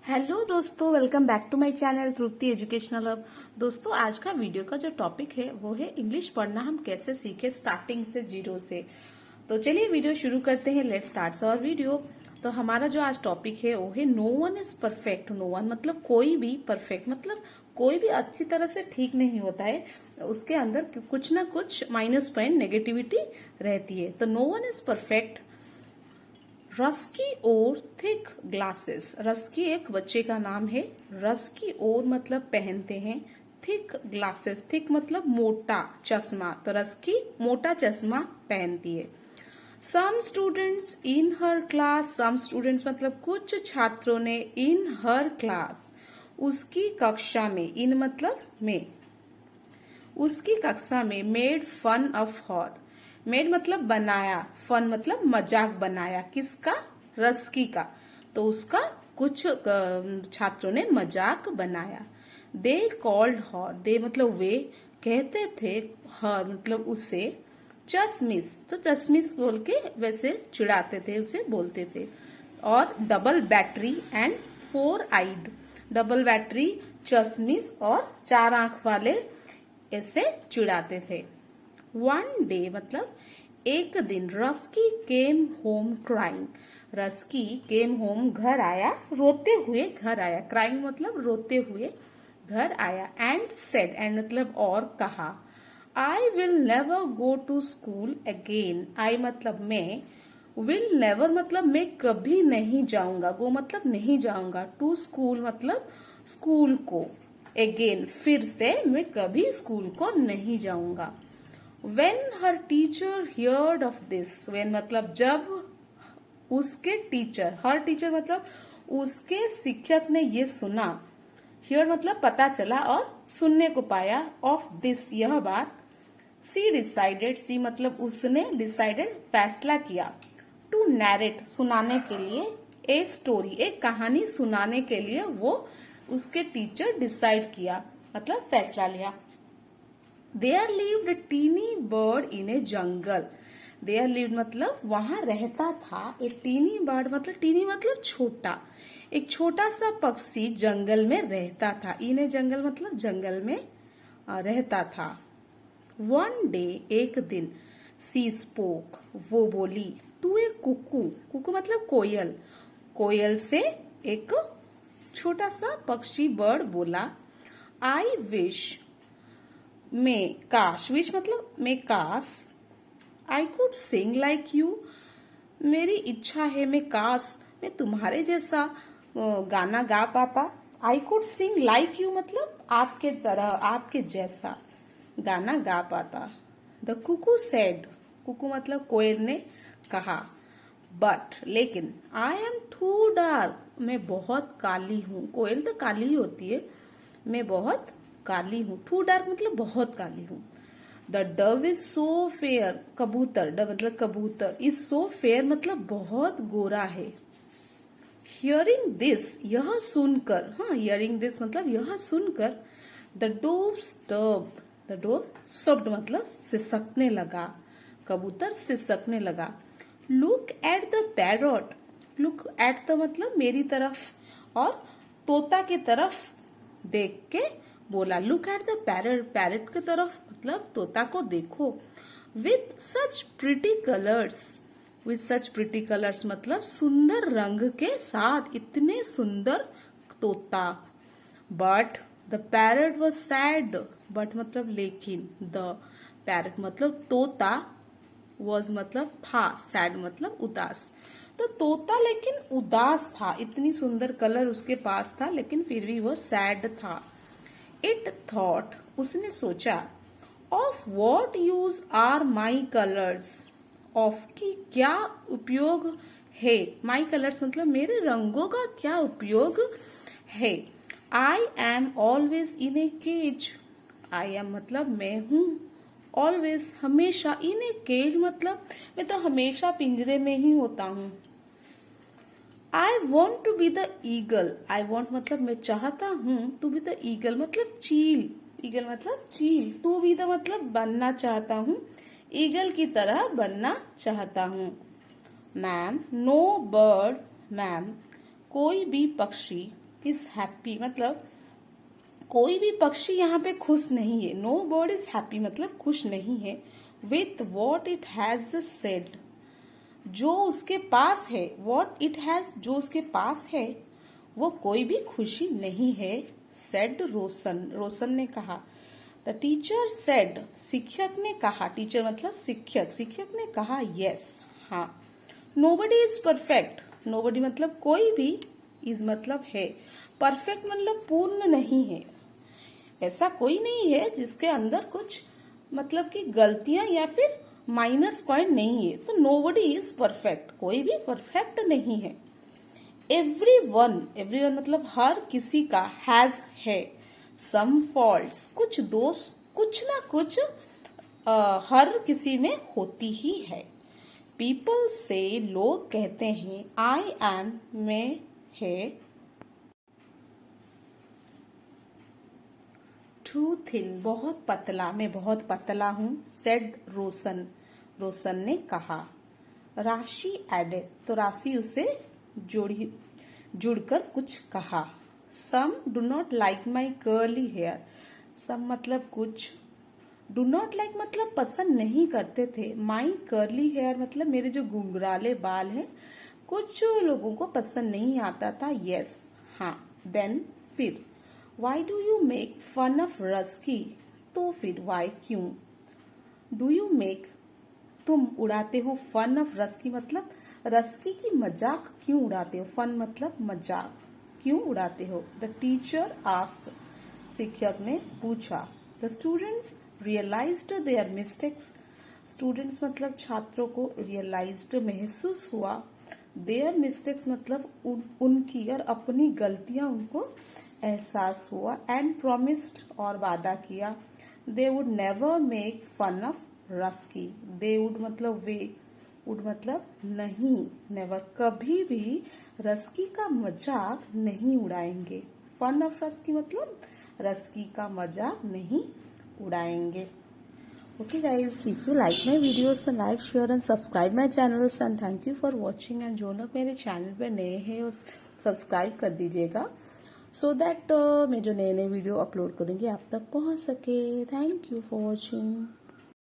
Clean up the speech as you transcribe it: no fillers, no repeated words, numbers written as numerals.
Hello दोस्तों, welcome back to my channel Tripti educational hub. दोस्तों, आज का वीडियो का जो टॉपिक है वो है इंग्लिश पढ़ना हम कैसे सीखे स्टार्टिंग से, जीरो से। तो चलिए वीडियो शुरू करते हैं। Let's start our video. तो हमारा जो आज टॉपिक है वो है no one is perfect. No one मतलब कोई भी, परफेक्ट मतलब कोई भी अच्छी तरह से ठीक नहीं होता है, उसके अंदर कुछ ना कुछ माइनस पॉइंट, नेगेटिविटी रहती है। तो no one is perfect. Ruski और थिक ग्लासेस। रस्की एक बच्चे का नाम है। रस्की और मतलब पहनते हैं, थिक ग्लासेस, थिक मतलब मोटा चश्मा। तो रस्की मोटा चश्मा पहनती है। Some students in her class. Some students मतलब कुछ छात्रों ने, इन हर क्लास उसकी कक्षा में, इन मतलब में, उसकी कक्षा में, made fun of her. Made मतलब बनाया, फन मतलब मजाक बनाया। किसका? रस्की का। तो उसका कुछ छात्रों ने मजाक बनाया। They called her. दे मतलब वे, कहते थे हर मतलब उसे चश्मिश। तो चश्मिश बोल के वैसे चिढ़ाते थे, उसे बोलते थे। और double battery and four eyed. Double battery, चश्मिश और चार आंख वाले, ऐसे चिढ़ाते थे। वन डे मतलब एक दिन। Risky came home crying. Risky came home घर आया, रोते हुए घर आया। क्राइंग मतलब रोते हुए घर आया। एंड सेड, एंड मतलब और कहा, I will never go to school again. I मतलब मैं, विल नेवर मतलब मैं कभी नहीं जाऊंगा, गो मतलब नहीं जाऊंगा, टू स्कूल मतलब स्कूल को, अगेन फिर से, मैं कभी स्कूल को नहीं जाऊंगा। When her teacher heard of this, when मतलब जब उसके टीचर, हर टीचर मतलब उसके शिक्षक ने ये सुना, hear मतलब पता चला और सुनने को पाया, of this यह बात, she decided, she मतलब उसने, decided फैसला किया, to narrate सुनाने के लिए, a story एक कहानी सुनाने के लिए वो उसके टीचर डिसाइड किया मतलब फैसला लिया। There lived a teeny bird in a jungle. There lived मतलब वहां रहता था, एक teeny bird मतलब, teeny मतलब छोटा, एक छोटा सा पक्षी जंगल में रहता था। in a jungle मतलब जंगल में रहता था। One day एक दिन, she spoke वो बोली, to a cuckoo, कुकू मतलब कोयल, कोयल से एक छोटा सा पक्षी बर्ड बोला, I wish मैं, काश, विश मतलब मैं काश, I could sing like you मेरी इच्छा है, मैं काश मैं तुम्हारे जैसा गाना गा पाता। I could sing like you मतलब आपके तरह, आपके जैसा गाना गा पाता। द कुकू सेड, कुकू मतलब कोयल ने कहा, बट लेकिन, आई एम टू डार्क मैं बहुत काली हूँ। कोयल तो काली ही होती है, मैं बहुत काली हूँ। टू डार्क मतलब बहुत काली हूँ। The Dove is so fair, कबूतर, डव मतलब कबूतर, इज सो फेयर मतलब बहुत गोरा है। हियरिंग दिस यह सुनकर, हाँ हियरिंग दिस मतलब यह सुनकर, द डोव स्टर्ब्ड, द डोव स्टर्ब्ड मतलब सिसकने लगा, कबूतर सिसकने लगा। Look at the parrot, look at the मतलब मेरी तरफ, और तोता की तरफ देख के बोला, look at the parrot, parrot की तरफ मतलब तोता को देखो। With such pretty colours, with such pretty colours मतलब सुंदर रंग के साथ, इतने सुंदर तोता। But the parrot was sad, but मतलब लेकिन, द पैरट मतलब तोता, वॉज मतलब था, सैड मतलब उदास। तो तोता लेकिन उदास था, इतनी सुंदर कलर उसके पास था लेकिन फिर भी वो सैड था। इट थॉट उसने सोचा, of what use are my colours, of की क्या उपयोग है, माई कलर्स मतलब मेरे रंगों का क्या उपयोग है। I am always in a cage, I am मतलब मैं हूं, ऑलवेज हमेशा, इन ए केज मतलब मैं तो हमेशा पिंजरे में ही होता हूं। I want to be the eagle, I want मतलब मैं चाहता हूं, टू बी द ईगल मतलब चील, ईगल मतलब चील, टू बी द मतलब बनना चाहता हूं, ईगल की तरह बनना चाहता हूं। मैम नो बर्ड, मैम कोई भी पक्षी, इज हैप्पी मतलब कोई भी पक्षी यहाँ पे खुश नहीं है। नो बर्ड इज हैप्पी मतलब खुश नहीं है with what it has said, जो उसके पास है। वॉट इट हैज, जो उसके पास है वो कोई भी खुशी नहीं है। सेड रोशन, रोशन ने कहा। द टीचर सेड, शिक्षक ने कहा। टीचर मतलब शिक्षक, शिक्षक ने कहा यस, हाँ। नोबडी इज परफेक्ट, नोबडी मतलब कोई भी, इज मतलब है, परफेक्ट मतलब पूर्ण नहीं है। ऐसा कोई नहीं है जिसके अंदर कुछ मतलब कि गलतियां या फिर माइनस पॉइंट नहीं है। तो नोबडी इज परफेक्ट, कोई भी परफेक्ट नहीं है। एवरीवन, एवरीवन मतलब हर किसी का, हैज है। सम फॉल्ट्स, कुछ दोष, कुछ ना कुछ हर किसी में होती ही है। पीपल से, लोग कहते हैं, आई एम, में है, टू थिन बहुत पतला, मैं बहुत पतला हूं। सेड रोशन, रोशन ने कहा। राशि एडेड, तो राशि उसे जुड़कर कुछ कहा। Some do not like my curly hair, some मतलब कुछ, डू नॉट लाइक मतलब पसंद नहीं करते थे। माई कर्ली हेयर मतलब मेरे जो घुंघराले बाल हैं, कुछ लोगों को पसंद नहीं आता था। यस, हाँ। देन फिर, why do you make fun of Ruski, तो फिर वाई क्यों। डू यू मेक, तुम उड़ाते हो, फन ऑफ रस्की मतलब रस्की की मजाक क्यों उड़ाते हो। फन मतलब मजाक, क्यों उड़ाते हो। द टीचर आस्क्ड, शिक्षक ने पूछा। The students realised their mistakes, students मतलब छात्रों को, रियलाइज्ड महसूस हुआ, देयर मिस्टेक्स मतलब उनकी और अपनी गलतियां उनको एहसास हुआ। एंड प्रोमिस्ड, और वादा किया, they would never make fun of Ruski. They would मतलब वे, वुड मतलब नहीं, नेवर कभी भी रस्की का मजाक नहीं उड़ाएंगे। फन ऑफ रस्की मतलब रस्की का मजाक नहीं उड़ाएंगे। Okay guys, if you like my videos then like, share and subscribe my channels and thank you for watching। and जो लोग मेरे चैनल पे नए हैं उस सब्सक्राइब कर दीजिएगा so that मैं जो नए नए वीडियो अपलोड करूँगी आप तक पहुँच सके। Thank you for watching.